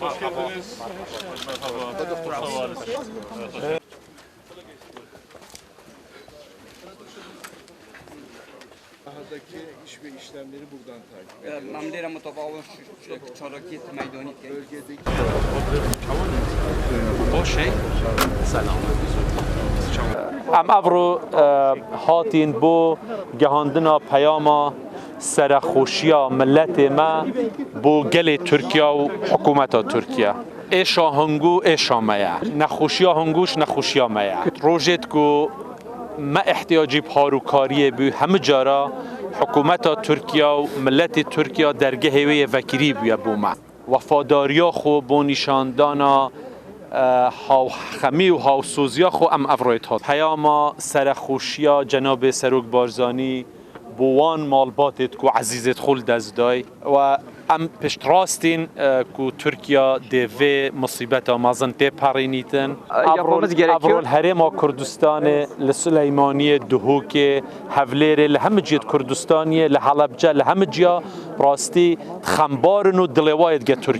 Hoş geldiniz. Merhaba. Doktor sağ olun. Sahadaki iş ve işlemleri buradan takip ediyoruz. مملیر متفاوت چالاکی میدانی که Bölgedeki ام افرو هاتین بو جهاندنا پیاما سرخوشیا ملت ما بو گل ترکیه و حکومت ترکیه ایشا هنگو ایشا میا نخوشیا هنگوش نخوشیا میا روجت کو ما احتیاجی پاروکاری بو همه جارا حکومت ترکیه و ملت ترکیه درگه هوی وکری بیا بوما وفاداریا خو بو نشاندانا هاو خمی و هاو سوزیا خو ام افرویت هات پیاما سرخوشیا جناب سروک بارزانی بوان مالباتت کو عزیزت خل دزدای و ام پشت راستین کو ترکیه دوی مصیبت مازن تی پارینیتن ابرول هرم کردستان لسلیمانی دهوک حولیر لهم جیت کردستانی لحلبجه لهم جیا راستی خمبارن و دلوایت گه